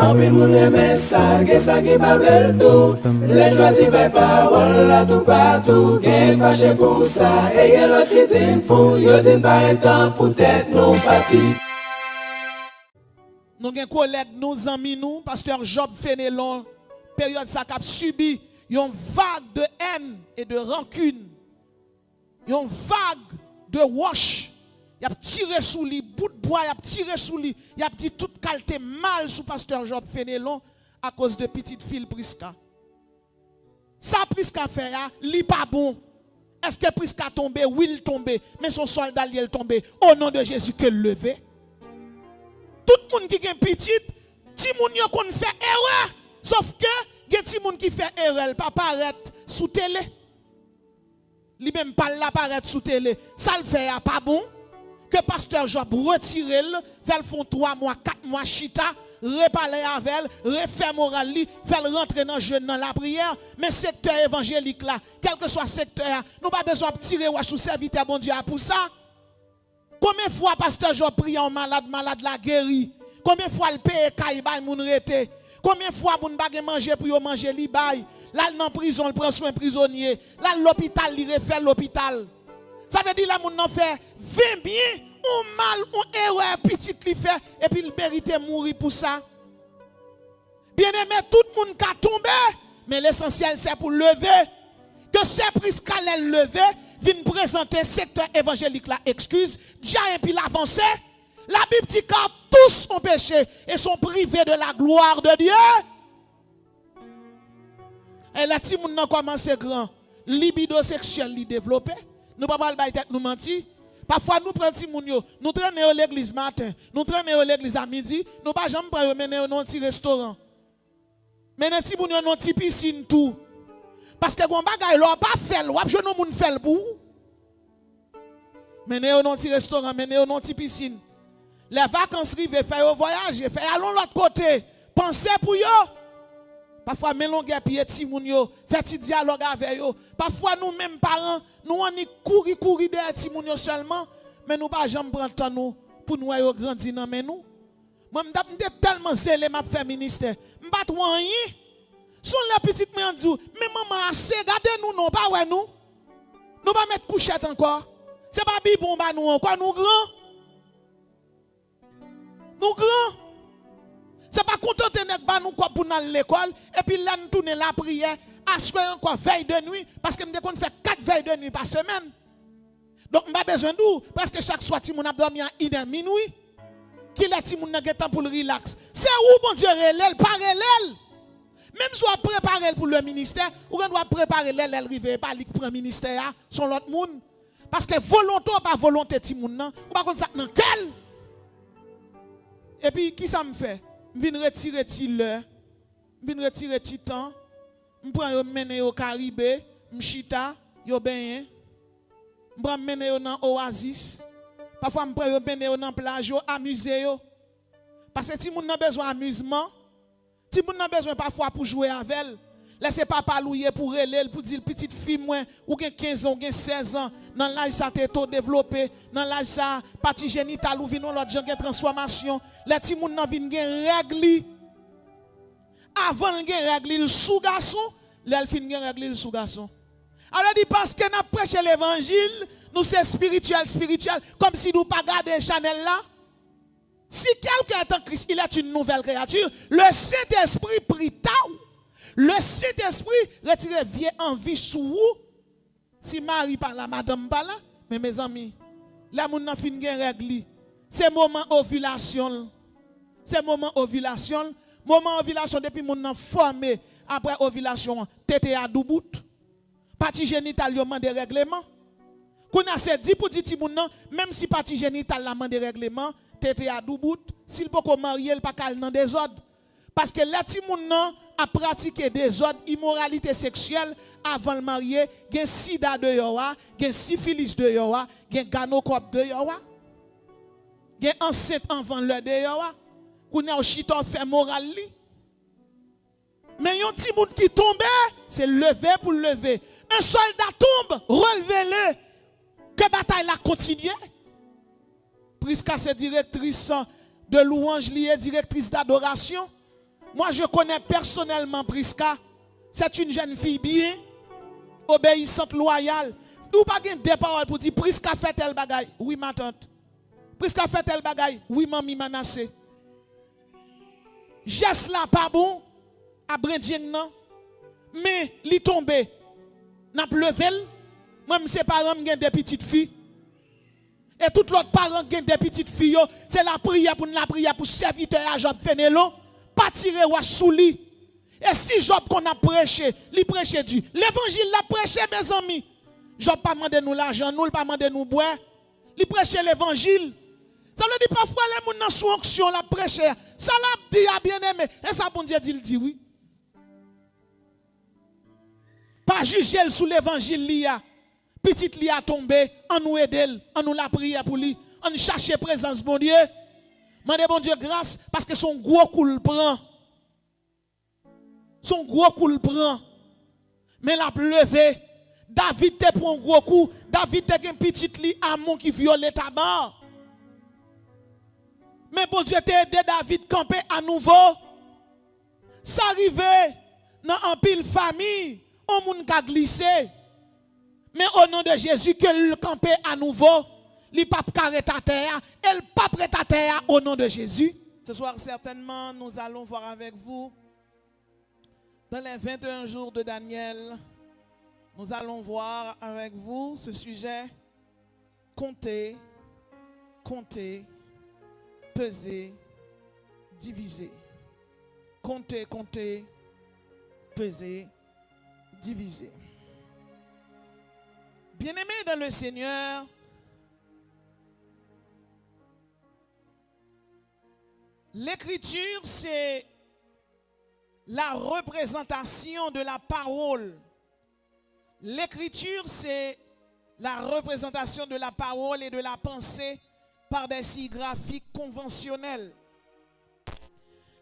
En pile moun reme ça, que ça qui pas bel tout. Les choisis par parole là tout partout. Qu'est fâché pour ça, et y'a l'autre qui dit fou. Yo dit pas temps pour tête non parti. Nous avons un collègue, nous amis, nous, pasteur Job Fénélon, période ça a subi une vague de haine et de rancune. Une vague de wash. Il a tiré sous lui, bout de bois, il a tiré sous lui. Il a dit toute qualité mal sous pasteur Job Fénélon à cause de petite fille Prisca. Ça Prisca fait, li pas bon. Est-ce que Prisca tombé? Oui, il tombé. Mais son soldat, il est tombé. Au nom de Jésus, que levé. Tout le monde qui est petit, ti moun yo kon fait erreur. Sauf que, gen ti moun qui fait erreur, pas paraître sous télé. Li même pas la paraître sous télé. Ça le fait pas bon. Que pasteur Job retire le, fait le font 3 mois, 4 mois chita, reparler avec elle, refaire moral li, faire rentrer dans jeune dans la prière. Mais secteur évangélique là, quel que soit secteur, nous pas besoin de tirer ou sous serviteur bon Dieu pour ça. Combien de fois pasteur Job prie en malade la guéri? Combien de fois le paye kay bay moun rete? Combien de fois moun bagay manger pour yo manger li bay? Là dans prison, il prend soin prisonnier. Là l'hôpital, il refait l'hôpital. Ça veut dire là moun nan fait 20 bien ou mal ou erreur petite li fait et puis il mérite mourir pour ça. Bien aimé, tout le monde ka tomber, mais l'essentiel c'est pour lever. Que c'est Prisca elle lever, vient présenter secteur évangélique la excuse, déjà et puis l'avancée. La Bible dit car tous ont péché et sont privés de la gloire de Dieu. Et la ti moun nan commence grand, libido sexuel li développé. Nous pas parler tête nous mentir. Parfois nous prenons ti moun yo, nous traîner à l'église matin, nous traîner à l'église à midi, nous pas jamais prendre mener au petit restaurant. Mener ti moun yo non ti piscine tout. Parce que gon bagay l'on pas fait, ou je non moun fait pour. Mener au non ti restaurant, mener au non ti piscine. Les vacances arrivent, faire un voyage, faire allons l'autre côté. Pensez pour yo. Parfois mélanger pied ti moun yo, faire ti dialogue avec yo. Parfois nous mêmes parents, nous on y courir derrière ti moun yo seulement, mais nous pas jamais prendre temps nous pour nous yo grandir dans mais nous. Moi m'dé tellement zélé m'a fait ministère. M'pas trop rien. Son les petites mères dit mais maman assez regardez nous non pas ouais nous. Nous pas mettre couchette encore. C'est pas bibon ba nous encore nous grand. Nous grand. C'est pas contenter net ba nous quoi pour dans l'école et puis là nous tourner la prière à ce encore veille de nuit parce que me qu'on fait 4 veilles de nuit par semaine. Donc m'pas besoin d'où parce que chaque soir ti moun a dormi à 1h minuit. Qui la ti moun nan temps pour le relax. C'est où bon Dieu relève pas relève. Même si on prépare pour le ministère, ou on doit préparer l'arrivée pas li prend ministère son l'autre monde parce que volonté ou pas volonté ti moun nan, ou pas comme ça nan quel. Et puis qui ça me fait? M'vinn retirer ti l'heure, m'vinn retirer ti temps, m'prend yo mener au Caraïbe, m'chita, yo ben, m'prend mener yo dans oasis. Parfois m'prend yo mener yo dans plage, yo amuser yo. Parce que ti moun nan besoin amusement. Si vous avez besoin parfois pour jouer avec elle, laissez papa louer pour elle, pour dire petite fille moins ou 15 ans ou 16 ans, dans l'âge ça t'est tout développé, dans l'âge ça partie génitale ou vino l'autre genre transformation, les petits moun nan vinn gen règle. Avant gen règle sous garçon, l'elle fin gen règle sous garçon. Alors dit parce que n'a prêché l'évangile, nous c'est spirituel comme si nous pas garder Chanel là. Si quelqu'un est en Christ, il est une nouvelle créature. Le Saint-Esprit prit tao. Le Saint-Esprit retire vieille envie sous vous. Si Marie pas là, madame pas là. Mais mes amis, là, mon n'a fin gen règle. C'est moment ovulation. C'est moment ovulation. Moment ovulation depuis mon n'a formé. Après ovulation, tété à doubout. Partie génitale, yon de règlement. Qu'on a c'est dit pour dire même si partie génitale la de règlement. Tété à doubout, s'il peut pas marier, il pas cal dans des ordres. Parce que là, ti moun nan a pratiqué des ordres, immoralité sexuelle avant le marier, gen sida de yowa, gen syphilis de yowa, gen gonorrhée de yowa, gen enceinte avant le de yowa, qu'on a chito fait moral li. Mais yon ti moun qui tombe, c'est lever pour lever. Un soldat tombe, relevez-le. Que bataille la continue. Prisca c'est directrice de louange liée, directrice d'adoration. Moi, je connais personnellement Prisca. C'est une jeune fille bien, obéissante, loyale. Ou pas des paroles pour dire Prisca fait tel bagaille. Oui, ma tante. Prisca fait tel bagaille. Oui, mamie Manassé. Geste là pas bon. À Brendien, non. Mais li tombé. N'a levé. Moi, mes parents ont des petites filles. Et tout l'autre parents ont des petites filles. C'est la prière pour serviteur à Job Fenelon. Pas tirer ou sous lui. Et si Job qu'on a prêché, lui prêché Dieu. L'évangile l'a prêché, mes amis. Job pas demandé nous l'argent, nous pas demandé nous boire. Lui prêché l'évangile. Ça veut dire parfois les gens sous onction la prêché. Ça l'a dit à bien aimé. Et ça bon Dieu dit oui. Pas juger sous l'évangile lia. Petite lia tombé, on nous aide, on nous la prière pour lui, on cherche présence bon Dieu. Mandez bon Dieu grâce parce que son gros coup le prend. Son gros coup le prend. Mais la levé. David te prend un gros coup. David te une petite li amon qui viole ta mort. Mais bon Dieu t'a aidé David camper à nouveau. Ça arrivait dans un pile famille, on moun ka glissé. Mais au nom de Jésus que le camper à nouveau, li pape carré ta terre, elle pape ta terre au nom de Jésus. Ce soir certainement nous allons voir avec vous dans les 21 jours de Daniel. Nous allons voir avec vous ce sujet compter, compter, peser, diviser. Compter, compter, peser, diviser. Bien-aimés dans le Seigneur, l'écriture, c'est la représentation de la parole. L'écriture, c'est la représentation de la parole et de la pensée par des signes graphiques conventionnels.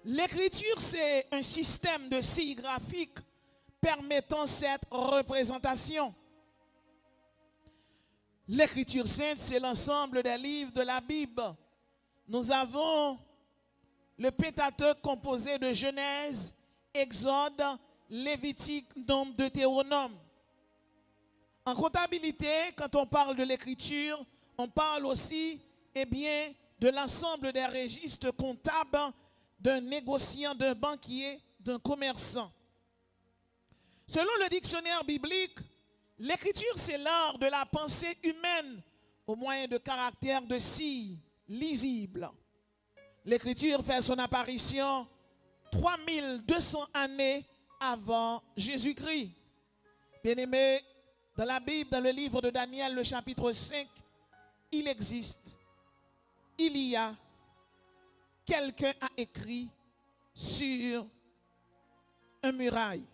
L'écriture, c'est un système de signes graphiques permettant cette représentation. L'écriture sainte, c'est l'ensemble des livres de la Bible. Nous avons le Pentateuque composé de Genèse, Exode, Lévitique, Nombre, Deutéronome. En comptabilité, quand on parle de l'écriture, on parle aussi de l'ensemble des registres comptables d'un négociant, d'un banquier, d'un commerçant. Selon le dictionnaire biblique, l'écriture, c'est l'art de la pensée humaine au moyen de caractères de signes lisibles. L'écriture fait son apparition 3200 années avant Jésus-Christ. Bien-aimés, dans la Bible, dans le livre de Daniel, le chapitre 5, il existe, il y a, quelqu'un a écrit sur un muraille.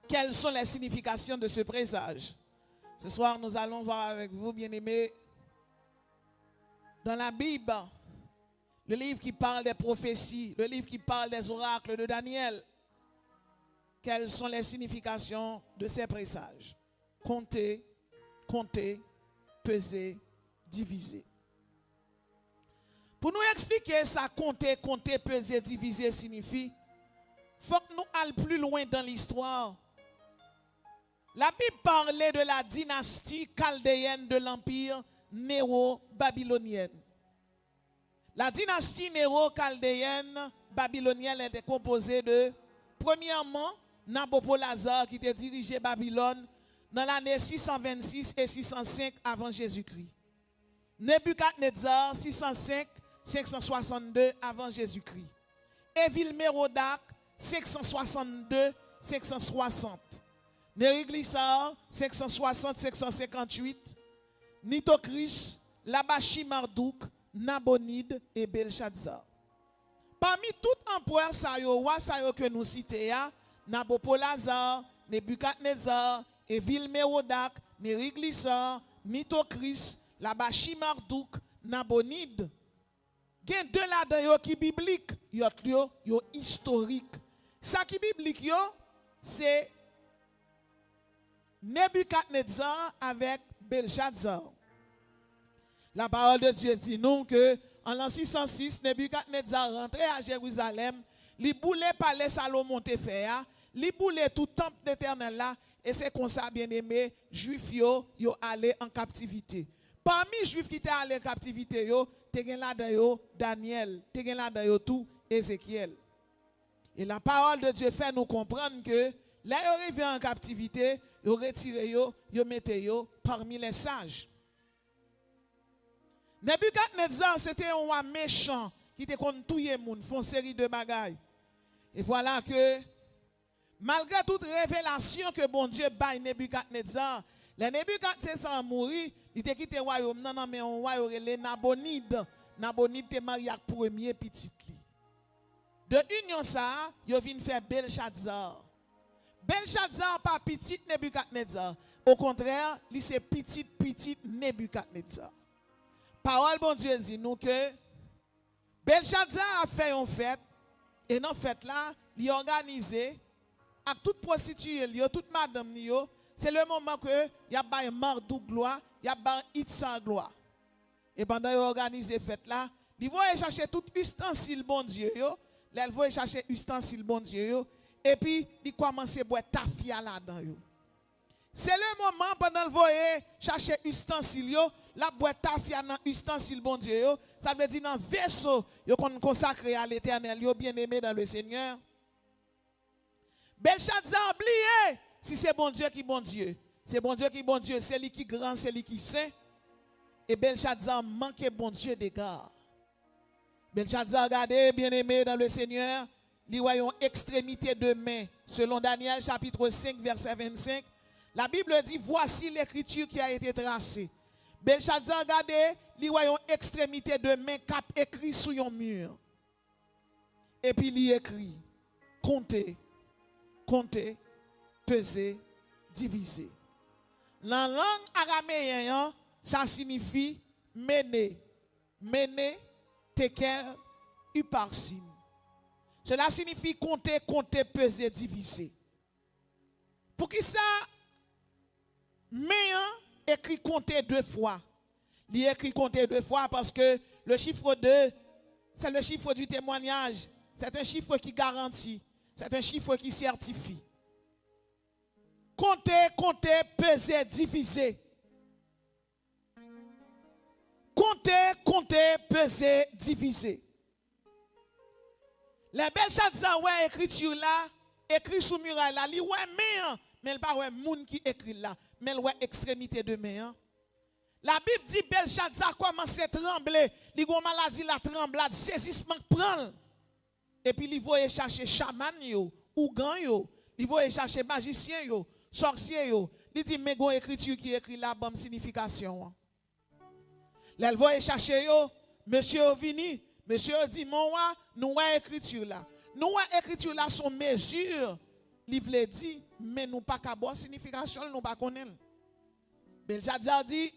Quelles sont les significations de ce présage? Ce soir, nous allons voir avec vous, bien-aimés, dans la Bible, le livre qui parle des prophéties, le livre qui parle des oracles de Daniel. Quelles sont les significations de ces présages? Compter, compter, peser, diviser. Pour nous expliquer ça, compter, compter, peser, diviser signifie, il faut que nous allions plus loin dans l'histoire. La Bible parlait de la dynastie chaldéenne de l'empire néo-babylonienne. La dynastie néo-chaldéenne babylonienne était composée de, premièrement, Nabopolassar qui était dirigé Babylone dans l'année 626 et 605 avant Jésus-Christ. Nebuchadnezzar 605-562 avant Jésus-Christ. Évil-Mérodac 562-560. Nériglissar 560-558. Nitocris, Labashi-Marduk, Nabonide et Belshazzar. Parmi tout empereur que nous citons, Nabopolassar, Nebuchadnezzar, Évil-Mérodac, Nériglissar, Nitocris, Labashi-Marduk, Nabonide. Il y a deux là-dedans qui biblique, il y a historique. Ça qui biblique, c'est Nebuchadnezzar avec Belshazzar. La parole de Dieu dit nous que en l'an 606, Nebuchadnezzar rentrait à Jérusalem li boule palais Salomon te fait, li boule tout temple d'Éternel là, et c'est comme ça, bien aimé, juifs yo allé en captivité. Parmi les juifs qui étaient allés en captivité, te gen là dedans Daniel, te gen là dedans tout Ézéchiel. Et la parole de Dieu fait nous comprendre que là, ils arrivent en captivité, ils retirent yo mettez yo parmi les sages. Nebuchadnezzar, c'était un roi méchant qui était contre tout le monde, font une série de bagailles. Et voilà que, malgré toute révélation que bon Dieu baille Nebuchadnezzar, le Nebuchadnezzar mourit, il était quitté le royaume, non, mais un royaume, le Nabonide. Nabonide était marié avec le premier petit. De union ça, il vient faire Belshazzar. Belshazzar pas petit Nebuchadnezzar. Au contraire, il c'est petit Nebuchadnezzar. Parole bon Dieu dit nous que Belshazzar a fait une fête et dans fête là, il a organisé à toute prostituée, toute madame c'est le moment que il y a pas mardou gloire, il y a pas itsa gloire. Et pendant qu'il a organisé fête là, il va chercher tout ustensile bon Dieu là, il va chercher ustensile bon Dieu et puis il commence à boire tafia là-dedans. C'est le moment pendant qu'il va chercher ustensile la boîte tafia dans ustensile bon Dieu ça veut dire dans vaisseau yo qu'on consacré à l'Éternel bien aimé dans le Seigneur. Belshazzar oublié si c'est bon Dieu qui bon Dieu. C'est bon Dieu qui bon Dieu, c'est lui qui grand, c'est lui qui saint. Et Belshazzar manque bon Dieu d'égard. Belshazzar regardez bien aimé dans le Seigneur, lui voyons extrémité de main selon Daniel chapitre 5 verset 25. La Bible dit voici l'écriture qui a été tracée. Belshazzar regardez, lui voyons extrémité de main cap écrit sur un mur. Et puis il écrit comptez, comptez, peser, diviser. Dans la langue araméenne, ça signifie mener, mener, tekel, uparsin. Cela signifie compter, compter, peser, diviser. Pour qui ça, mais écrit compter deux fois. Il écrit compter deux fois parce que le chiffre 2, c'est le chiffre du témoignage. C'est un chiffre qui garantit. C'est un chiffre qui certifie. Compter, compter, peser, diviser. Compter, compter, peser, diviser. Les Belshazzar ouais écriture là, écrit sous muraille là, li ouais mais il pas ouais moun qui écrit là, mais ouais extrémité de main. La Bible dit Belshazzar commence à trembler, li gon maladie la tremblade, saisissement prend. Et puis il va chercher chaman yo, ougan yo, il va chercher magicien yo, sorcier yo. Il dit mais gon écriture qui écrit là bonne signification. Là il va chercher yo, monsieur vini, monsieur dit mon roi, nous ouais écriture là. Nous ouais écriture là son mesure. Livre dit mais nous pas ka bonne signification, nous pas connaître. Belshazzar dit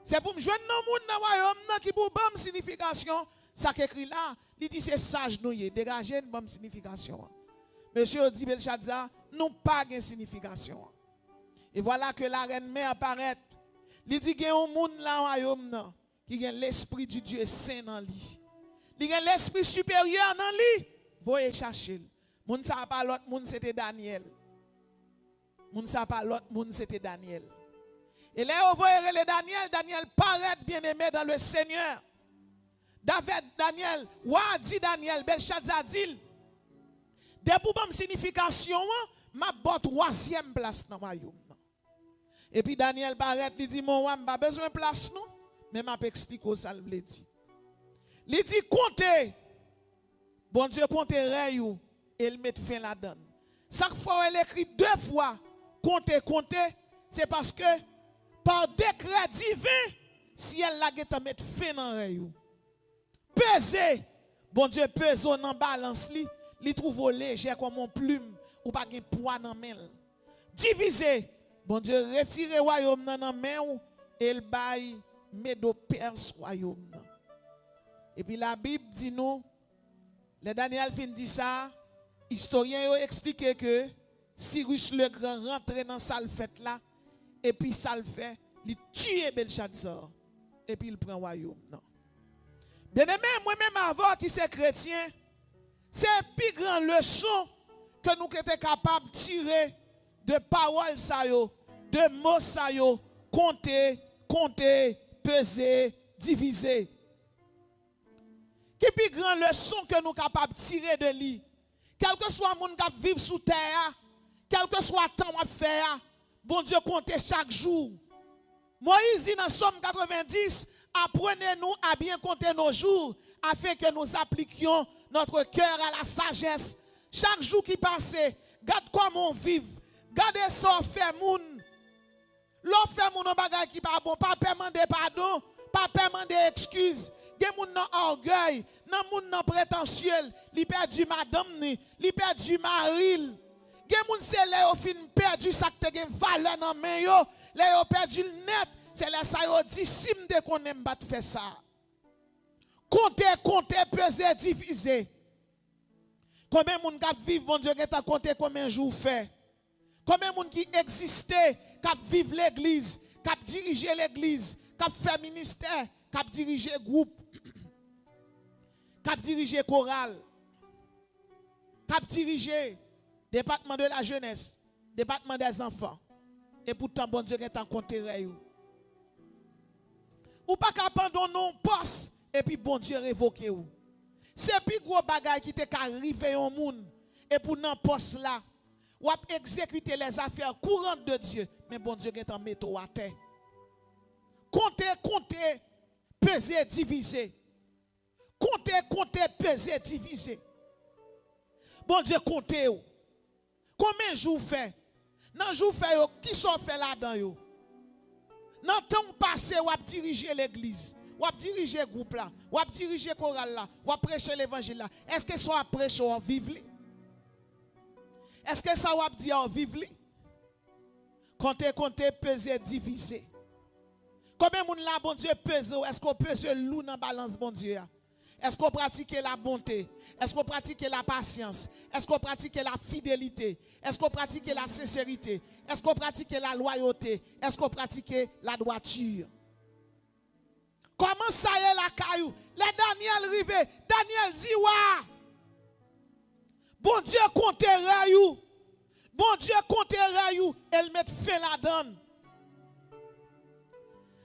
c'est pour me joindre dans monde dans royaume qui pour bonne signification. Ça qu'écrit là, il dit c'est sage nous y dégager une bonne signification. Monsieur dit Belshazzar, nous pas de signification. Et voilà que la reine mère apparaît. Il dit qu'il y a un monde là au royaume qui a l'esprit du Dieu saint dans lui. Il y a l'esprit supérieur dans lui. Voyez chercher. Moun sa pas l'autre monde c'était Daniel. Moun sa pas l'autre monde c'était Daniel. Et là vous voyez le Daniel paraît bien aimé dans le Seigneur. Daniel, dit Daniel, Belshazzar dit, depuis bonne signification, ma botte troisième place dans ma royaume. Et puis Daniel paraît, il dit, mon roi, pas besoin de place, non? Mais m'a expliqué ça, il dit. Il dit, comptez. Bon Dieu, comptez rayou, et il met fin la donne. Chaque fois, elle écrit deux fois, comptez, comptez, c'est parce que, par décret divin, si elle l'a get mettre fin dans rayou. Peser, bon Dieu pèse dans balance li trouve léger comme une plume ou pas de poids dans main. Diviser, bon Dieu retire royaume dans main et il baille Médo Perse royaume. Et puis la Bible dit nous, le Daniel fin dit ça, historien ont expliqué que Cyrus le Grand rentre dans salle fête là et puis ça le fait, il tue Belshazzar et puis il prend royaume. Bien aimé, moi-même avant qui c'est chrétien, C'est une plus grande leçon que nous sommes capables de tirer de paroles ça yo, de mots ça yo, compter, peser, diviser. Qui plus grande leçon que nous sommes capables de tirer de lui? Quel que soit le monde qui vit sous terre, quel que soit le temps à faire, bon Dieu compte chaque jour. Moïse dit dans Somme 90, apprenez-nous à bien compter nos jours, afin que nous appliquions notre cœur à la sagesse. Chaque jour qui passe, regarde comment on vit, regardez ça, fait moun. L'on fait moun bagay qui pas bon, pas demander pardon, pas demander excuse. Gen moun nan orgueil, nan moun nan prétentieux, li perdu madame ni, li perdu maril. Gen moun c'est là au fin perdu ça te gen valeur nan men yo, là yo perdu le net, c'est là ça yo dit si m'de connait m'bat faire ça. Compter, peser, diviser. Combien moun k'ap vivre bon Dieu qui t'a compté combien jours fait? Combien moun qui existait, k'ap vivre l'église, k'ap diriger l'église, k'ap faire ministère, k'ap diriger groupe, k'ap diriger chorale, k'ap diriger département de la jeunesse, département des enfants. Et pourtant bon Dieu est en compte ou pas qu'abandonner non poste et puis bon Dieu révoque ou. C'est plus gros bagay qui te arrivé au monde et pour nan poste là ou exécuter les affaires courantes de Dieu, mais bon Dieu est en mettre à terre. Compter, peser, diviser. Compter, peser, diviser. Bon Dieu comptez ou. Combien de jours fait? Dans jour fait yo, qui sont fait là-dedans yo? Dans temps passé ou diriger l'église, ou diriger groupe là, ou diriger chorale là, ou prêcher l'évangile là. Est-ce que ça prêcher ou vivre li? Est-ce que ça ou dire ou vivre li? Compter, peser, diviser. Combien de monde là bon Dieu pèse? Est-ce qu'on pèse loup dans balance bon Dieu? Est-ce qu'on pratique la bonté? Est-ce qu'on pratique la patience? Est-ce qu'on pratique la fidélité? Est-ce qu'on pratique la sincérité? Est-ce qu'on pratique la loyauté? Est-ce qu'on pratique la droiture? Comment ça y est la caillou? Les Daniel rivé. Daniel dit wa. Bon Dieu compte rayou. Bon Dieu compte rayou. Elle met fait la donne.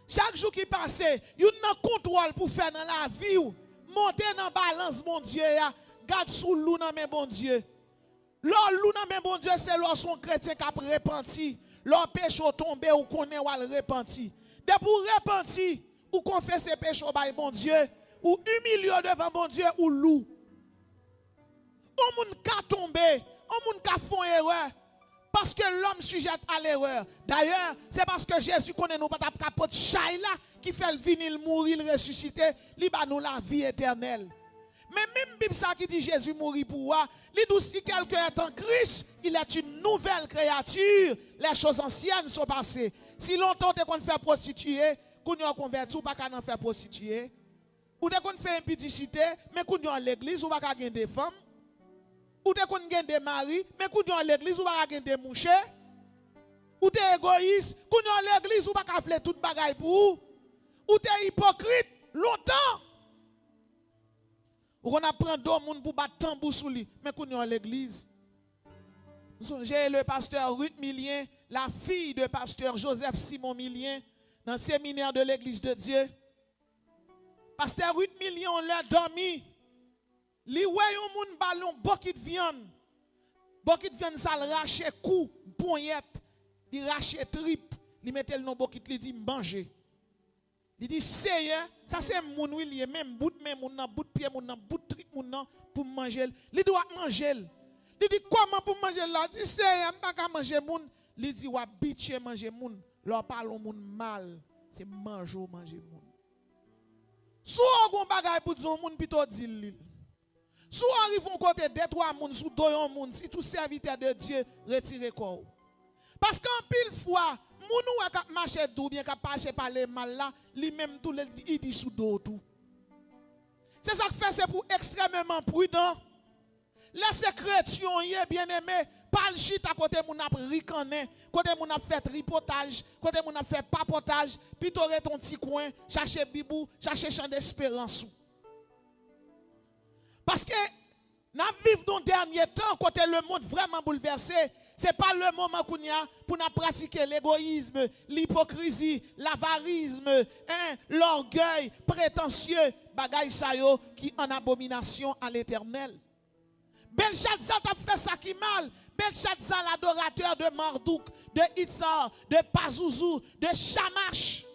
Chaque jour qui passe, il y a un contrôle pour faire dans la vie. Monter dans la balance, mon Dieu. Garde sous loup dans mes bon Dieu. L'or loup dans mes bon Dieu, c'est lorsqu'on chrétien qui a repenti. L'or péché tombé ou connaît ou repenti. De pour repentir, ou confesser péché au bon Dieu, ou humilier devant bon Dieu, ou loup. On moun ka tomber, on moun ka font erreur. Parce que l'homme sujette à l'erreur. D'ailleurs, c'est parce que Jésus connaît nous pas capote chay là qui fait le vinyle mourir, le ressusciter, li ba nous la vie éternelle. Mais même Bible ça qui dit Jésus mourit pour moi, il dit si quelqu'un est en Christ, il est une nouvelle créature. Les choses anciennes sont passées. Si longtemps tu qu'on fait prostituer, qu'on y a converti ou pas qu'on faire prostituer, ou tu qu'on fait impudicité, mais qu'on y a l'église ou pas qu'on des femmes. Ou te kon gen des maris, mais kou dans l'église ou pas gen des mouches. Ou te égoïste, kou dans l'église ou pas ka fle tout bagay pour. Ou te hypocrite longtemps. Ou qu'on apprend deux moun pour battre tambour sous lui, mais kou dans l'église. J'ai le pasteur Ruth Millien, la fille de pasteur Joseph Simon Millien dans le séminaire de l'église de Dieu. Pasteur Ruth Millien on l'a dormi. Li wè yon moun ballon bokit viande. Bokit viande ça le rache cou, poignette, li rache trip, li mette le non bokit li dit manger. Li dit seye, ça c'est moun wi li même bout men moun nan, bout pied moun nan, bout trip moun nan pour manger. Li doit manger. Li dit comment pour manger là? Dit seye, m'pa ka manger moun. Li dit wa bitche manger moun. Leur parlon moun mal, c'est manger moun. Sou on bagay pour dire moun pito di li. Si vous arrivez côté des trois moun, sous doyon moun, si tout serviteur de Dieu retire quoi. Parce qu'en pile fois, moun ou k'ap marcher tout bien k'ap marcher par les mal là, lui même tout il dit sous dos tout. C'est ça que fait c'est pour extrêmement prudent. Laissez chrétien bien aimé, pas le chit à côté moun ap ricané, côté moun ap fait ripotage, côté moun ap fait papotage, puis t'aurais ton petit coin, chercher bibou, chercher champ d'espérance. Parce que Nous vivons dans le dernier temps, côté le monde vraiment bouleversé. Ce n'est pas le moment qu'on y a pour nous pratiquer l'égoïsme, l'hypocrisie, l'avarisme, l'orgueil prétentieux, bagay sa yo qui en abomination à l'Éternel. Belshazzar a fait ça qui mal. Belshazzar, l'adorateur de Marduk, de Itzar, de Pazouzou, de Shamash.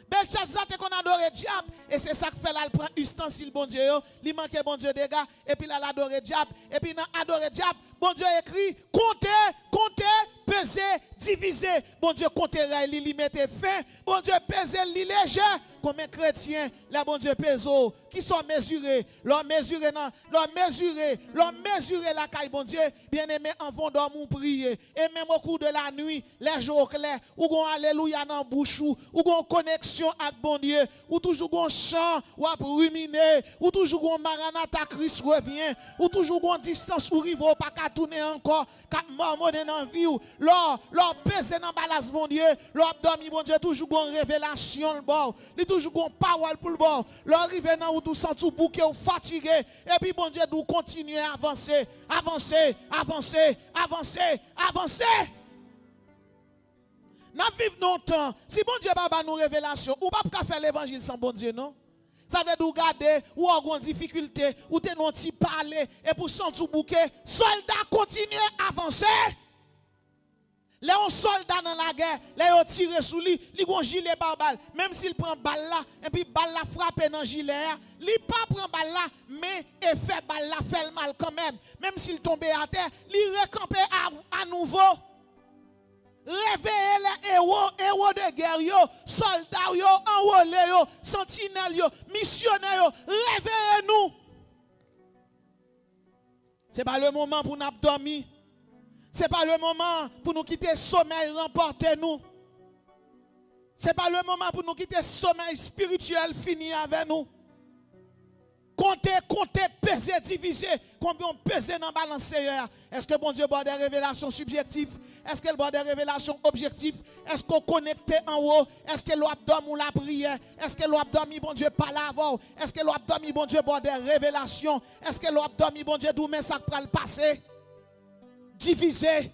Belshazzar te qu'on adore diable et c'est ça que fait là, il prend ustensile bon Dieu, il manque bon Dieu des gars et puis là l'adore diable et puis dans adore diable, bon Dieu écrit compter, peser, diviser. Bon Dieu compter il mette fin. Bon Dieu peser li léger comme un chrétien, là bon Dieu peso qui sont mesurés, leur mesurer la caille bon Dieu, bien-aimé en vont dormir prier et même au cours de la nuit, les jours clairs, ou gon alléluia dans bouche ou gon connexion avec bon Dieu, ou toujours gon chant ou à ruminer, ou toujours gon maranatha Christ revient, ou toujours gon distance ou rive pas qu'à tourner encore, qu'à marmonner dans vie ou leur peser dans balance bon Dieu, leur dormir bon Dieu toujours gon révélation le bord, li toujours gon parole pour le bord, leur rive dans ou tout sent tout bouquet ou fatigué et puis bon Dieu nous continuer à avancer. Nous vivons longtemps. Si bon Dieu pas nous révélation, ou pas faire l'évangile sans bon Dieu, non? Ça veut nous garder ou avoir une difficulté, ou te non ti parler et pour sentir bouquet, soldats continuent à avancer. Les soldats dans la guerre, les tirent sous lui, ils ont un gilet par balle. Même s'il prend balle là, et puis balle là frappe dans le gilet, il ne pas prend balle là, mais il fait balle là, fait le mal quand même. Même s'il tombe à terre, il recampe à nouveau. Réveillez les héros de guerre, soldats, enrôlés, sentinelles, missionnaires, réveillez-nous. Ce n'est pas le moment pour nous dormir. Ce n'est pas le moment pour nous quitter le sommeil, remporter nous. Ce n'est pas le moment pour nous quitter le sommeil spirituel, fini avec nous. Comptez, peser, diviser. Combien on pèse dans le balance. Est-ce que bon Dieu a des révélations subjectives? Est-ce qu'elle a des révélations objectives? Est-ce qu'on connecte en haut? Est-ce que l'abdomen ou la prière? Est-ce que l'abdomen, bon Dieu, pas l'avant? Est-ce que l'abdomen, bon Dieu, a des révélations? Est-ce que l'abdomen, bon Dieu, d'où mais ça peut le passer? Diviser.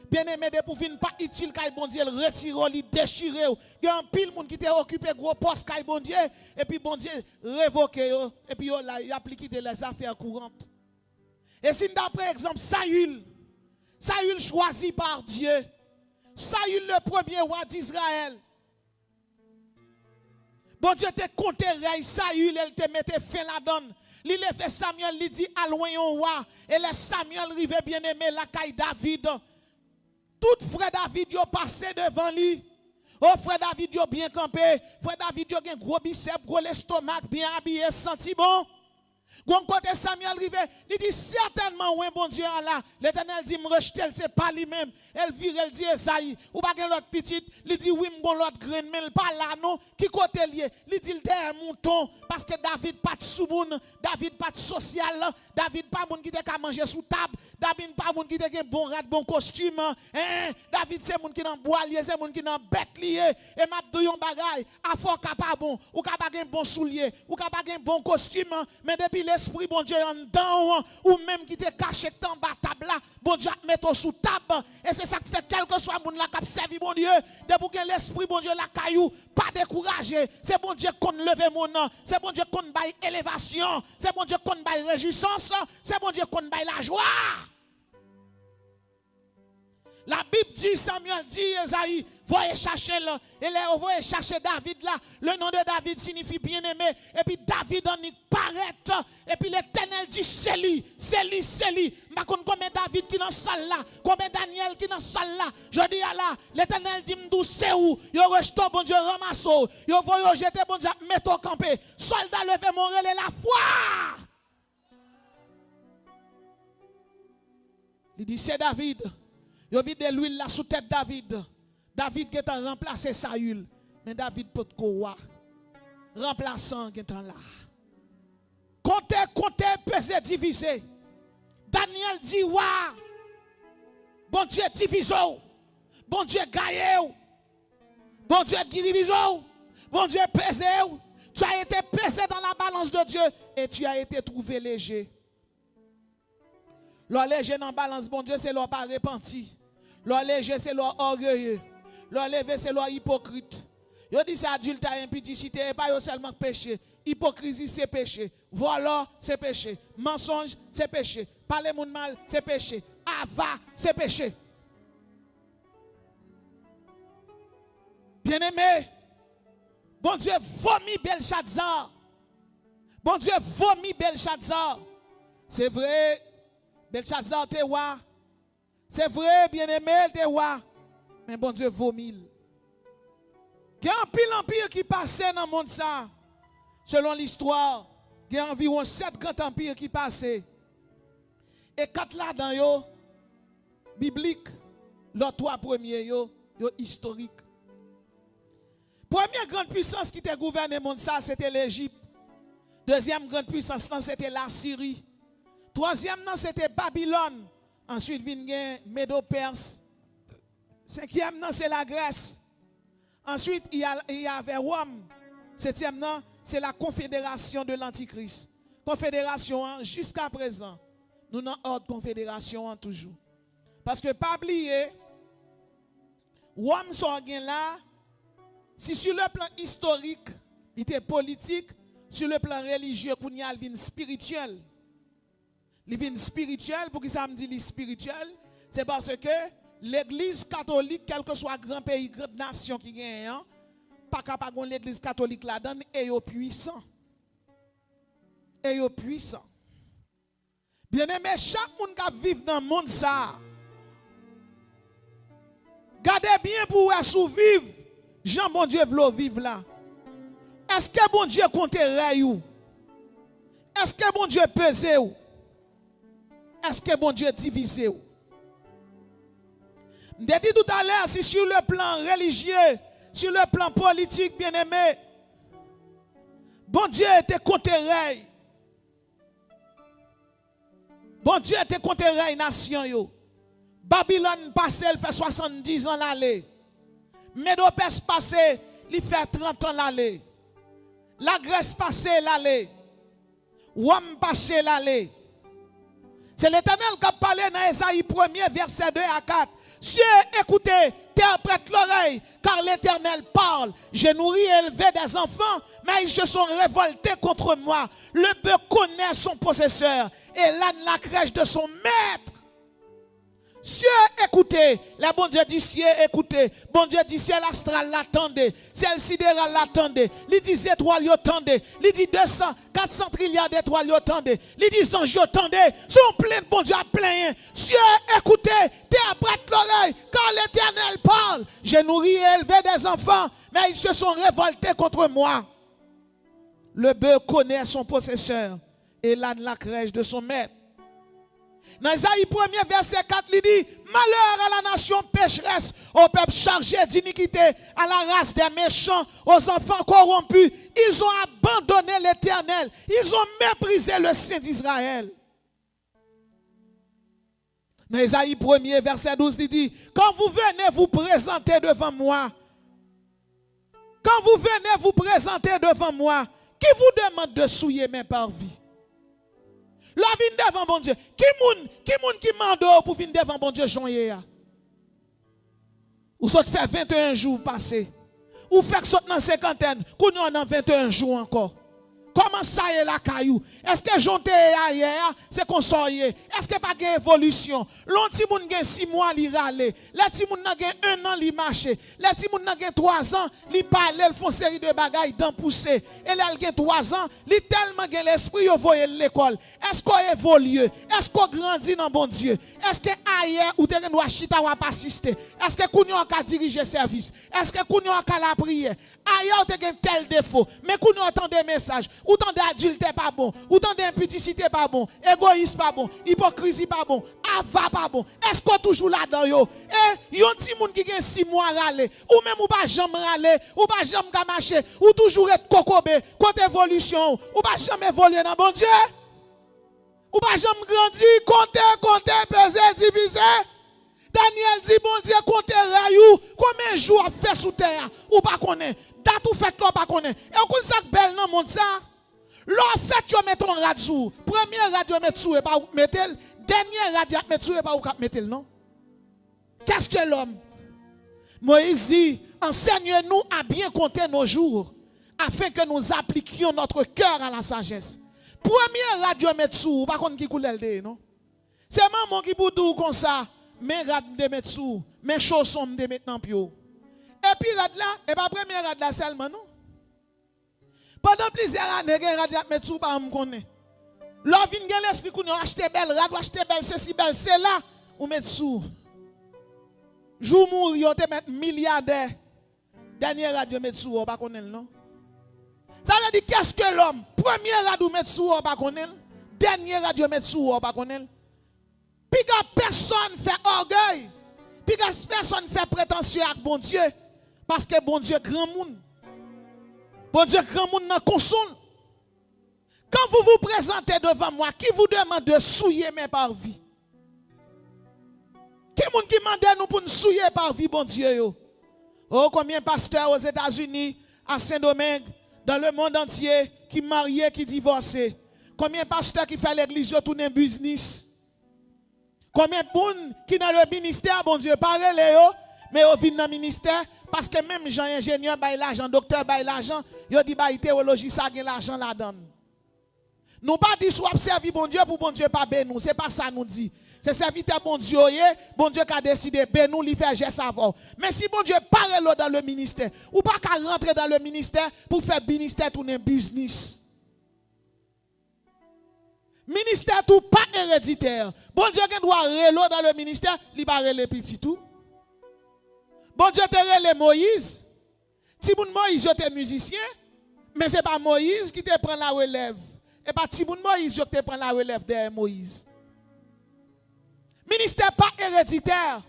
Bien-aimé, de pour venir pas utile, quand bon Dieu retire, il déchire. Il y a un pile monde qui était occupé gros poste, quand bon Dieu, et puis bon Dieu révoque, et puis il applique les affaires courantes. Et si d'après exemple, Saül choisi par Dieu, Saül le premier roi d'Israël. Bon Dieu te compté rey Saül, elle te mettait fin la donne. Il fait Samuel, il dit alloin au roi. Et les Samuel rive bien aimé la caille David. Tout frère David yo passé devant lui. Oh frère David yo bien campé. Frère David yo gen gros biceps, gros l'estomac, bien habillé, senti bon. Gon côté Samuel rive, il dit certainement oui bon Dieu là. L'Éternel dit me rejeter, c'est pas lui-même. Elle vire, elle dit Esaïe, ou pas gen l'autre petite, il dit oui m'gon l'autre graine mais pas là non. Qui côté lié? Il dit derrière mouton parce que David pas de souboun, David pas de social, David pas moun qui te ka manger sous table, David pas moun qui te gen bon rat, bon costume, David c'est moun qui nan bois lié, c'est moun qui nan bête lié et m'a dou yon bagay, a fort ka pas bon, ou ka pas gen bon soulier, ou ka pas gen bon costume, mais depuis l'esprit bon Dieu en dedans ou même qui te caché en bas table là bon Dieu met sous table et c'est ça qui fait quel que soit moun la qui servi bon Dieu de pour que l'esprit bon Dieu la caillou pas décourager c'est bon Dieu qu'on leve mon nom c'est bon Dieu qu'on baille élévation c'est bon Dieu qu'on baille réjouissance c'est bon Dieu qu'on baille la joie. La Bible dit, Samuel dit, Esaïe, voyez chercher là. Et là, voyez chercher David là. Le nom de David signifie bien-aimé. Et puis David en y paraît. Et puis l'Éternel dit, c'est lui. Je combien David qui dans la salle là. Combien Daniel qui dans la salle là. Je dis à là, l'Éternel dit, m'dou c'est où. Yo rejeté, bon Dieu, ramasse. Yo voyez jeter, bon Dieu, mettez au campé. Soldat levé mon relais la foi. Il dit, c'est David. Yo vide de l'huile là sous tête David. David qui est remplacé Saül. Mais David peut quoi? Remplaçant qui est là. Comptez, peser, diviser. Daniel dit wa. Bon Dieu divise. Bon Dieu gagne. Bon Dieu divise. Bon Dieu pèse. Tu as été pesé dans la balance de Dieu et tu as été trouvé léger. L'or léger dans balance, bon Dieu, c'est l'or pas repenti. L'or léger, c'est l'or orgueilleux. L'or levé, c'est l'or hypocrite. Yo dit c'est adulte à impudicité, et pas seulement péché. Hypocrisie, c'est péché. Voilà, c'est péché. Mensonge, c'est péché. Parler moun mal, c'est péché. Ava, c'est péché. Bien-aimé, bon Dieu vomit Belshazzar. Bon Dieu vomit Belshazzar. C'est vrai, Belshazzar te roi. C'est vrai, bien-aimé, te roi. Mais bon Dieu vomit. Il y a un pile empire qui passait dans le monde ça. Selon l'histoire, il y a environ 7 grands empires qui passaient. Et 4 là-dedans, yo, biblique, les 3 premiers, yo historiques. Première grande puissance qui était gouvernée le monde ça, c'était l'Égypte. Deuxième grande puissance, c'était la Syrie. Troisième, c'était Babylone. Ensuite, vient Médo-Perse. Cinquième, c'est la Grèce. Ensuite, il y avait Rome. Septième, c'est la confédération de l'Antichrist. Confédération, jusqu'à présent, nous avons ordre confédération toujours. Parce que, pas oublier, Rome sont là, si sur le plan historique, il était politique, sur le plan religieux, il y a une spirituel. Il vient spirituel, pour qui ça me dit spirituel, c'est parce que l'église catholique, quel que soit grand pays, grande nation qui gagne, pas capable de l'église catholique là-dedans, est puissant. Et puissant. Bien aimé, chaque monde qui vit dans le monde, ça, gardez bien pour survivre. Jean, bon Dieu, veut vivre là. Est-ce que bon Dieu compte ou? Est-ce que bon Dieu pèse ou? Est-ce que bon Dieu divise ou? Je dit tout à l'heure, si sur le plan religieux, sur le plan politique, bien aimé, bon Dieu était contre rey. Bon Dieu était contre rey nation yo. Babylone passé, il fait 70 ans l'aller. Médo-Perse passé, il fait 30 ans l'aller. La Grèce passé l'aller. Rome passé l'aller. C'est l'Éternel qui a parlé dans Ésaïe 1er, verset 2 à 4. Cieux, écoutez, terre prête l'oreille, car l'Éternel parle. J'ai nourri et élevé des enfants, mais ils se sont révoltés contre moi. Le bœuf connaît son possesseur, et l'âne la crèche de son maître. Cieux, écoutez, le bon Dieu du ciel, écoutez. Bon Dieu du ciel astral, l'attendez. Ciel sidéral, l'attendez. Il dit étoiles, l'attendez. Il dit 200, 400 trilliards d'étoiles, l'attendez. Il dit anges, l'attendez. Sont pleins de bon Dieu à plein. Cieux, écoutez, terre prête l'oreille, car l'Éternel parle. J'ai nourri et élevé des enfants, mais ils se sont révoltés contre moi. Le bœuf connaît son possesseur, et l'âne la crèche de son maître. Dans Isaïe 1er, verset 4, il dit: malheur à la nation pécheresse, au peuple chargé d'iniquité, à la race des méchants, aux enfants corrompus. Ils ont abandonné l'Éternel. Ils ont méprisé le Saint d'Israël. Dans Isaïe 1er, verset 12, il dit: quand vous venez vous présenter devant moi, quand vous venez vous présenter devant moi, qui vous demande de souiller mes parvis? La vie devant bon Dieu. Qui mande pour venir devant bon Dieu joyeux? Ou soit fait 21 jours passés. Ou fait que dans cinquantaine, qu'on y en a 21 jours encore. Comment ça est la caillou? Est-ce que j'onte hier, c'est qu'on sort hier? Est-ce que pas de évolution? L'anti moun gen 6 mois li rale. Les ti moun nan gen 1 an li marche. Les ti moun nan gen 3 ans li parle, ils font série de bagailles dans pousser. Et là gen 3 ans, li tellement gen l'esprit yo voye l'école. Est-ce qu'on évolue? Est-ce qu'on grandit dans bon Dieu? Est-ce que hier ou te doit chita ou pas assister? Est-ce que kounyo ka diriger service? Est-ce que kounyo ka la prière? Hier ou te gen tel défaut, mais kounyo entend des messages. Ou tant d'adultère pas bon, ou tant d'impudicité pas bon, égoïsme pas bon, hypocrisie pas bon, ava pas bon. Est-ce qu'on toujours là-dedans yo? Et yon ti moun qui gen 6 mois rale, ou même ou pas jamais rale, ou pas jamais ka marcher, ou toujours être kokobe, côté évolution, ou pas jamais évoluer dans bon Dieu? Ou pas jamais grandir, compter, peser, diviser? Daniel dit bon Dieu compter rayou, combien de jours a fait sous terre, ou pas connaît? Date ou fait là pas connaît? Et on connaît ça belle dans monde ça? L'en fait, tu mets ton radio. Première radio, met sous et pas où mettre. Dernière radio, met sous et pas où mettre, non? Qu'est-ce que l'homme? Moïse dit, enseigne-nous à bien compter nos jours, afin que nous appliquions notre cœur à la sagesse. Première radio, met sous, pas contre qui coule le non? C'est maman qui boudou comme ça, mais radio de mettre sous, mais chaussons de mettre dans pio. Et puis radio là, et pas première radio là seulement, non? Pendant plusieurs années, les radios mettent sous par me connaît. L'on vient de l'esprit qu'on a acheté belle, radio acheté belle, ceci belle, c'est là, ou met sous. Jou mouri, on te met milliardaire. Dernière radio met sous, on pas connaître non. Ça veut dire qu'est-ce que l'homme? Première radio met sous, on pas connaître. Dernière radio met sous, on pas connaître. Puis personne fait orgueil. Puis personne fait prétention avec bon Dieu. Parce que bon Dieu grand monde. Bon Dieu, grand monde dans console. Quand vous vous présentez devant moi, qui vous demande de souiller mes parvis? Qui monde qui demande nous pour nous souiller parvis, bon Dieu? Oh, combien de pasteurs aux États-Unis, à Saint-Domingue, dans le monde entier, qui mariés, qui divorcés? Combien de pasteurs qui font l'église, tournent un business? Combien de monde qui dans le ministère, bon Dieu, parlez mais au fin dans le ministère, parce que même Jean ingénieur bail l'argent, docteur bail l'argent, il dit bail théologie ça gagne l'argent la donne. Nous pas dit soit servir bon Dieu pour bon Dieu pas ben nous, c'est pas ça nous dit. C'est serviteur bon Dieu bon Dieu qui a décidé ben nous lui faire geste avant. Mais si bon Dieu parle dans le ministère, ou pas qu'à rentrer dans le ministère pour faire ministère tourner business. Ministère tout pas héréditaire. Bon Dieu qui doit relo dans le ministère, il va reler petit tout. Bon Dieu te relé Moïse. Timoun Moïse était musicien, mais ce n'est pas Moïse qui te prend la relève. Et pas Timoun Moïse qui te prend la relève de Moïse. Ministère pas héréditaire.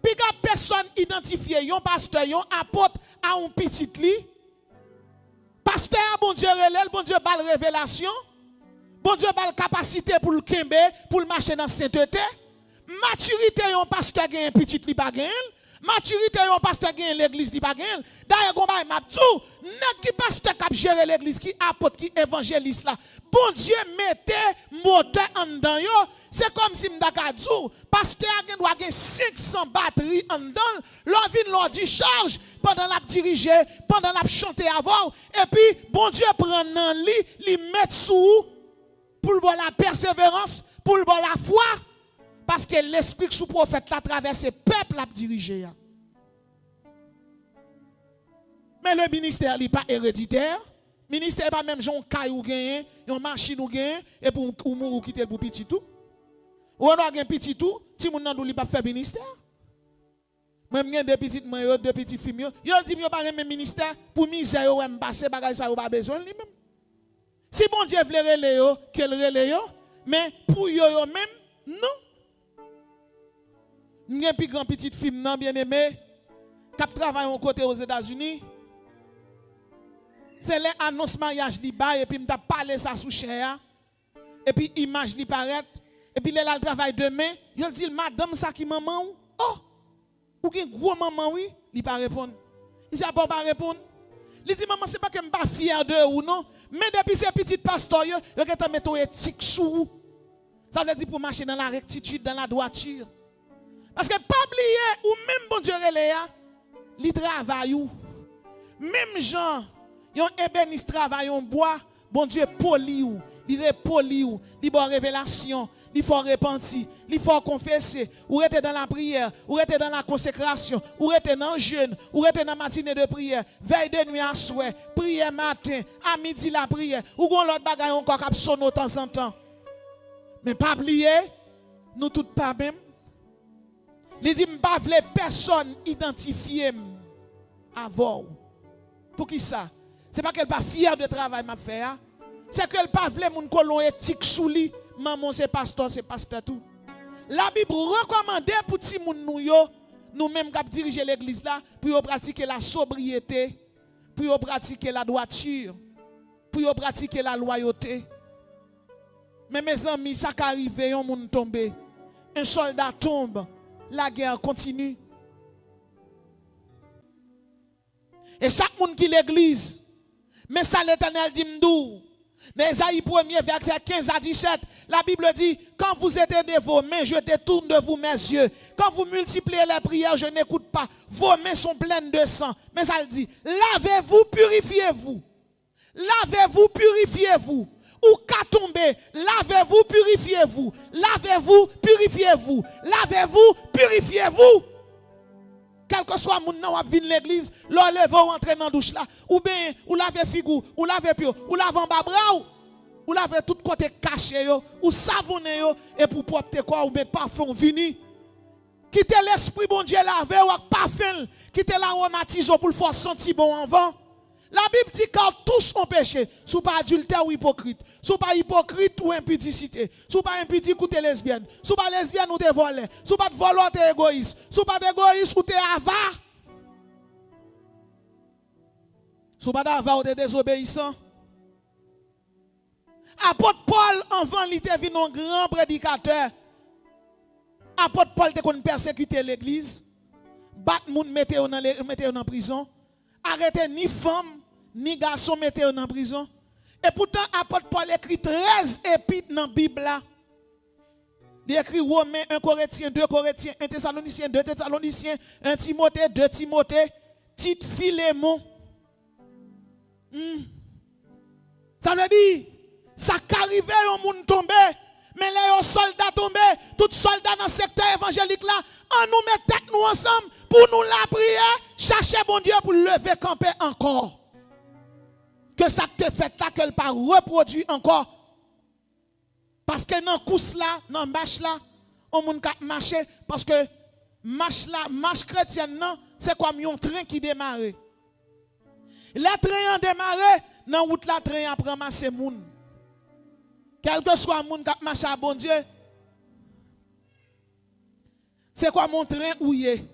Puis quand personne identifié, un pasteur, un apôtre à un petit lit. Pasteur, bon Dieu relève, bon Dieu bal révélation. Bon Dieu bal capacité pour le kembe, pour le marcher dans sainteté. Maturité, un pasteur qui a un petit lit pas gain. Maturité, un pasteur qui a l'église dit pas gain. D'ailleurs, on m'a dit, n'est qui pasteur qui gère l'église, qui apôtre, qui évangéliste là. Bon Dieu mettez moteur en dedans yo. C'est comme si m'daka dit, pasteur doit avoir 500 batteries en dedans. L'on vient l'on dit charge pendant la diriger, pendant la chanter avant. Et puis, bon Dieu prend dans lui met sous pour le la persévérance, pour le la foi. Parce que l'esprit sous prophète l'a traversé, peuple l'a dirigé. Mais le ministère n'est pas héréditaire. Le ministère n'est pas même Jean Caillou gagné, une machine ou gagné, et pour ou quitter pour petit tout. Ou on a un petit tout, si mon n'a pas fait ministère. Même des petites maillots, des petits filles, yo dit yo pas même ministère pour misère ou passer bagage ça ou pas besoin lui même. Si bon Dieu veut relayer yo, qu'elle relaye yo, mais pour yo même non. M'gen plus grand petite fille nan bien aimé qui travaille au côté aux États-Unis. C'est les annonces mariage li ba et puis m'ta parler ça sous cher et puis image li paraît et puis là le travail demain, il dit madame ça qui maman ou oh ou gen gros maman oui, il pas répondre. Il dit pas répondre. Il dit maman c'est pas que m'pas fier de ou non, mais depuis ces petites pasteurs yo qui mettre éthique sous. Ça veut dire pour marcher dans la rectitude, dans la droiture. Parce que pas oublier ou même bon Dieu reléa, li travaille ou même gens yon ébéniste travaille en bois, bon Dieu poli ou, il repoli ou, il bon révélation, il faut repentir, il faut confesser, ou être dans la prière, ou être dans la consécration, ou être dans le jeûne, ou être dans la matinée de prière, veille de nuit à souhait, prière matin, à midi la prière, ou gon l'autre bagaille encore qui sonne de temps en temps. Mais pas oublier, nous toutes pas même. Il dit, je ne veux pas personne identifier avant. Pour qui ça? Ce n'est pas qu'elle n'est pas fière de travail m'a fait. C'est qu'elle n'est pas voulu mon colon éthique sous lui. Maman c'est pasteur tout. La Bible recommande pour ti moun nous-mêmes qui diriger l'église là, pour pratiquer la sobriété, pour pratiquer la droiture, pour pratiquer la loyauté. Mais mes amis, ça qui arrive, un monde tombe. Un soldat tombe. La guerre continue. Et chaque monde qui l'église, mais ça l'Éternel dit m'dou, Dans Ésaïe 1er, verset 15 à 17, la Bible dit, quand vous étendez vos mains, je détourne de vous mes yeux. Quand vous multipliez les prières, je n'écoute pas. Vos mains sont pleines de sang. Mais ça le dit, lavez-vous, purifiez-vous. Lavez-vous, purifiez-vous. Ou qu'à tomber, lavez-vous, purifiez-vous. Lavez-vous, purifiez-vous. Lavez-vous, purifiez-vous. Quel que soit mon nom, vous venez l'église, l'enlevez ou entrez dans la douche là, ou bien, ou lavez figou, ou lavez pio, ou lavez en bas bras, ou lavez tout côté caché, ou savonnez, et pour propre quoi, ou mettre parfum, vini. Quittez l'esprit, bon Dieu, laver, ou parfum, quittez l'aromatisme pour le faire sentir bon en vent. La Bible dit car tous ont péché, sous pas adultère ou hypocrite, sous pas hypocrite ou impudicité, sous pas impudique ou t'es lesbienne, sous pas lesbienne ou t'es volé, sous pas de voleur ou t'es égoïste, sous pas d'égoïste ou t'es avare, sous pas d'avare ou t'es désobéissant. Apôtre Paul, avant, il était venu un grand prédicateur. Apôtre Paul te qu'on persécuter l'église, battre moun mettez en prison, arrêter ni femme ni garçon mettez en prison. Et pourtant apôtre Paul écrit 13 épîtres dans la Bible là. Il écrit Romains, 1 Corinthiens, 2 Corinthiens, 1 Thessaloniciens, 2 Thessaloniciens, 1 Timothée, 2 Timothée, Tite, Philémon. Ça veut dire ça qu'arrive un monde tombé. Mais les soldats tombés, tous soldats dans le secteur évangélique là, on nous met tête nous ensemble pour nous la prière, chercher bon Dieu pour lever camper encore. Que ça te fait là, qu'elle pas reproduit encore. Parce que dans course là, dans marche là, on moun ka marcher parce que marche là, marche chrétienne non, c'est comme un train qui démarre. Les trains ont démarré, dans route là train après ramasser moun. Quel que soit le monde qui marche à bon Dieu, c'est quoi mon train ouillé?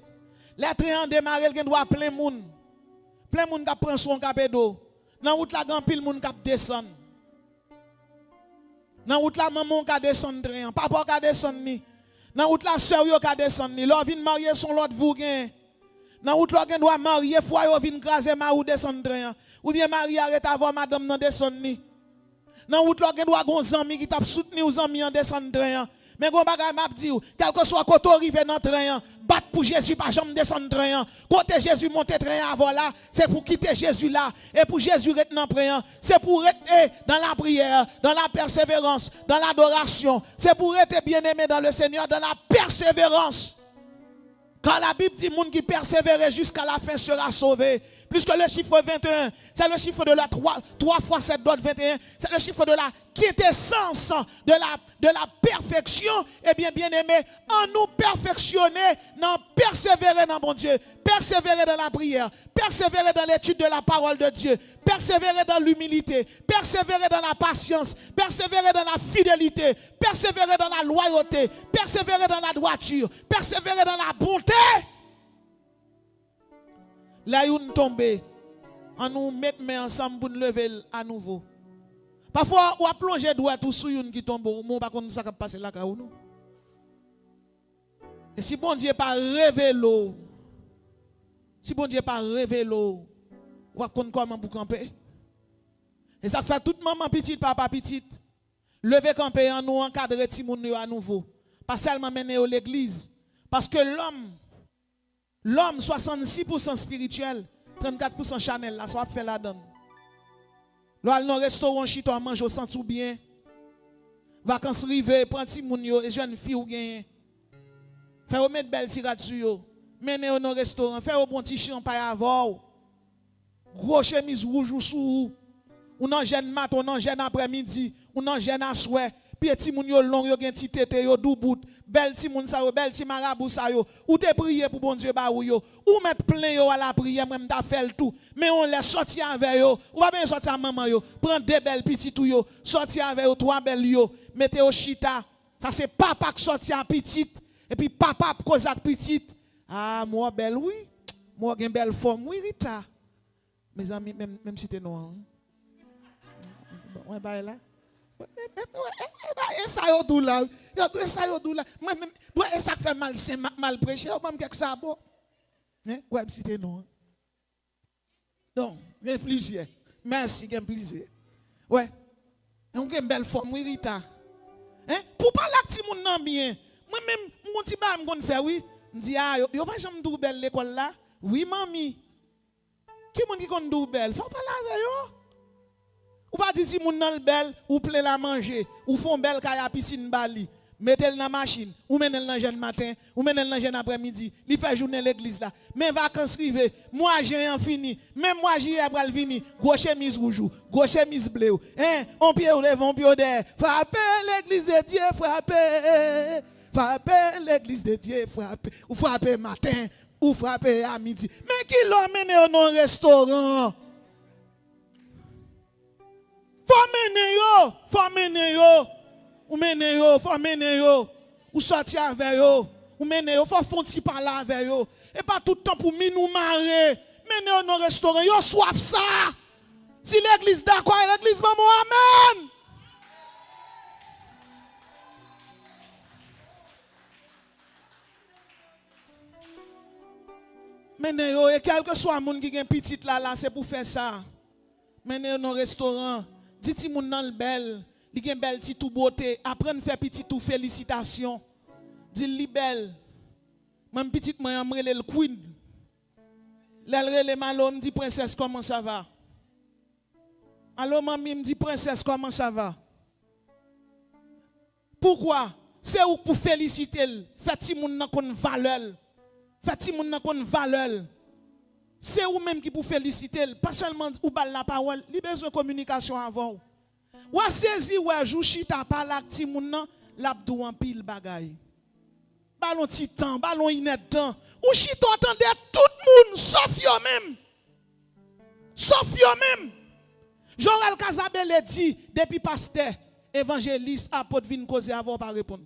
Les trains ont démarré, il doit plein de monde. Plein de monde qui prend son capédo. Dans la route, il y a pile de monde qui descend. Dans la route, la maman qui descend train. Papa qui descend ni. Dans la route, la soeur qui descend ni. L'on vient marier son lot vous gain. Dans la route, l'on doit marier, fois yo vient craser ma ou descend train. Ou bien marier arrête avant madame nan descend ni. Dans route là gen doit gon zami qui t'a soutenu aux amis en descendre train. Mais gon bagay m'a dit quel que soit côté arrivé dans train, battre pour Jésus pas jamais descendre train. Côté Jésus monter train avant là, c'est pour quitter Jésus là et pour Jésus rester dans train, c'est pour rester dans la prière, dans la persévérance, dans l'adoration, c'est pour rester bien-aimé dans le Seigneur dans la persévérance. Quand la Bible dit monde qui persévère jusqu'à la fin sera sauvé. Plus que le chiffre 21, c'est le chiffre de la 3 fois 7 d'autres 21, c'est le chiffre de la quintessence de la perfection. Eh bien, bien-aimé, en nous perfectionner, en persévérer dans mon Dieu, persévérer dans la prière, persévérer dans l'étude de la parole de Dieu, persévérer dans l'humilité, persévérer dans la patience, persévérer dans la fidélité, persévérer dans la loyauté, persévérer dans la droiture, persévérer dans la bonté. Là, nous tombons, on nous met ensemble pour nous lever à nouveau. Parfois, on a plongé droit tout sous une qui tombe, on pas connaître ça qui passe là où nous. Et si bon Dieu pas révélé, si bon Dieu pas révélé, on va connaître comment pour camper. Et ça fait toute maman petite, papa petite, lever camper en nous encadrer Timoun à nouveau. Pas seulement mener à l'église, parce que l'homme 66% spirituel, 34% Chanel, là, ça va faire la donne. Là, dans le restaurant, chito, mange au centre ou bien. Vacances rivées, prends ti moun yo, et jeunes filles ou gagne. Faire mettre belle tirade sur yo. Menez au restaurant, faire au bon petit champagne avant. Gros chemise rouge ou sous. Ou non jeune mat, ou non jeune après-midi, ou non jeune à souhait. Puis ti moun yo long yo gen ti tete yo dou bout. Bel ti moun sa yo, bel ti marabou sa yo. Ou te prier pour bon Dieu ba ou yo. Ou mettre plein yo à la prière même ta fait tout. Mais on les sorti avec yo. Ou pas bien sortir maman yo. Prendre deux belles petites ou yo. Sortir avec yo, trois belles yo. Mettez au chita. Ça c'est papa qui sorti en petite et puis papa cause ak petite. Ah moi belle oui. Moi gen belle forme oui Rita. Mes amis même si t'es noir. Ouais bah là. Et ça yo dou là. Et ça yo dou là. Moi même et ça fait mal c'est mal prêcher même quelque ça bon. Hein ouais si t'es noir. Donc, bien plaisir. Merci, bien plaisir. Ouais. On a une belle forme, oui, Rita. Hein? Pour parler à petit monde nan bien. Moi-même, mon petit ba m'gon faire oui. Je dis ah, yo pas jamais dou belle l'école là. Oui, mamie. Qui moun qui kon dou belle? Faut parler avec yo. Ou pas dire si moun nan belle ou ple la manger, ou font belle kaya piscine bali. Mettez-le dans la machine, ou menez-le dans le matin, ou menez-le dans le après-midi. Il fait journée l'église là. Mais vacances rive, moi j'ai un fini. Même moi j'ai après fini. Gros chemise rouge, gros chemise bleu. Hein, on pied ou lève, on pied ou derrière. Frappez l'église de Dieu, frappez. Frappez l'église de Dieu, frappez. Ou frappez matin, ou frappez à midi. Mais qui l'a mené au non restaurant? Faut mener yo. Ou mene yo, faut mene yo. Ou sortir avec yo. Ou mene yo, faut fonti parler avec yo. Et pas tout le temps pour nous marrer. Mene yo dans restaurant, yo soif ça. Si l'église d'accord, l'église maman, amen. Mene yo, et quel que soit moun qui gen petit là, c'est pour faire ça. Mene yo dans restaurant. Dit moun nan belle. Li gen belle ti tout beauté, apprendre faire petit tout félicitations. Dit li belle. Même petite moi amrele le queen. L'elle malo me dit princesse comment ça va? Allô mamie me dit princesse comment ça va? Pourquoi? C'est ou pour féliciter, fait ti moun nan kon valeur. Fait ti moun nan kon valeur. C'est ou même qui pour féliciter, pas seulement ou bal la parole, li besoin de communication avant. Ou a saisi ou a jou chita pa la ti moun nan l'abdou en pile bagay. Ballon titan, ballon inet temps. Ou chito attendait tout moun sauf yo même. Sauf yo même. Jorel Kazabele dit depuis pasteur, évangéliste, apôtre vinn causer avant pas répondre.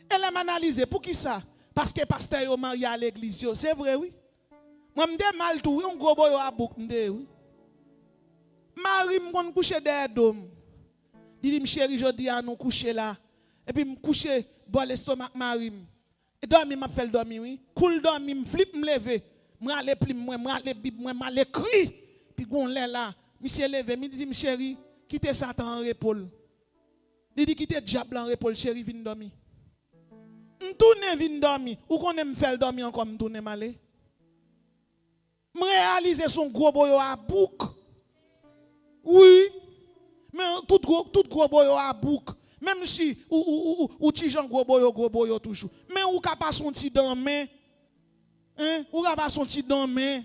Elle a analysé pour qui ça? Parce que pasteur yo marié à l'église, c'est vrai oui. Moi m'de mal tout, on gros boy a bouk m'de oui. Marie m'gon coucher derrière dôme. Il dit chérie jodi a nous coucher là. Et puis me coucher bon l'estomac Marie. Et dormi m'a fait dormir oui. Cool dormi me flip me lever. M'aller pli m'aller bib m'aller cri. Puis gon là, monsieur levé, me dit chérie, quittez Satan en repos. Il dit quittez diable en repos chérie vinn dormir. M'tourne vinn dormir. Ou qu'on aime faire dormir encore m'tourne m'aller. Me réaliser son gros boyo à bouc. Oui, mais tout gros boyo à bouc. Même si ou ti jan gros boyo toujours. Mais ou ka pas son ti dans main. Hein? Ou ka pas son ti dans main.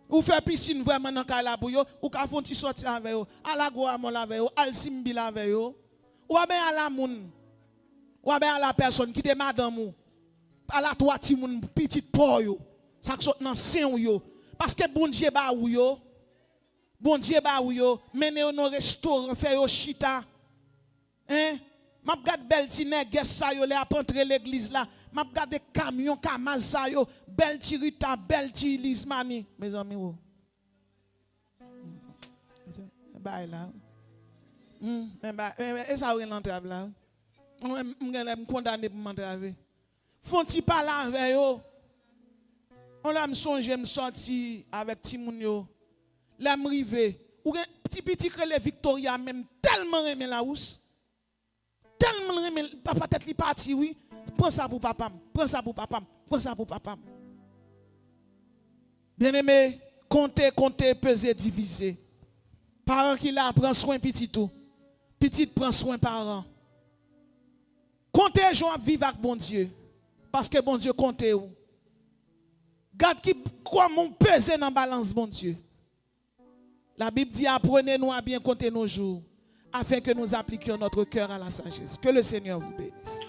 Ou fait piscine vraiment dans kala pour yo, ou ka fon ti sorti avec yo. Ala go amol avec yo, al simbi avec yo. Ou ben à la moun. Ou ben à la personne qui te madame ou. À la toi ti moun petit po yo. Ça qui sort dans sein yo. Parce que bon Dieu ba ou yo. Bon Dieu ba ou yo. Mene yo dans restaurant fait yo chita. Hein? M'a gade bel ti nèg sa yo le a entrer l'église là. M'a gade camion kamaz sa yo, bel ti Rita, bel ti Lismani. Mes amis wo. Bye là. Et ça ou l'entrave là. Me condamné pour m'entraver. Font ti parler avec yo. On l'a me songe me sorti avec ti moun yo. L'a me rive. Ou petit crele Victoria même tellement aimé la housse. Tellement aimé papa tête li parti oui. Prends ça pour papa. Prends ça pour papa. Prends ça pour papa. Bien-aimé, compter, peser, diviser. Parents qui là prend soin petit tout. Petit prend soin parents. Comptez gens vivre avec bon Dieu. Parce que bon Dieu compte où. Garde qui comment peser dans balance bon Dieu. La Bible dit apprenez-nous à bien compter nos jours afin que nous appliquions notre cœur à la sagesse. Que le Seigneur vous bénisse.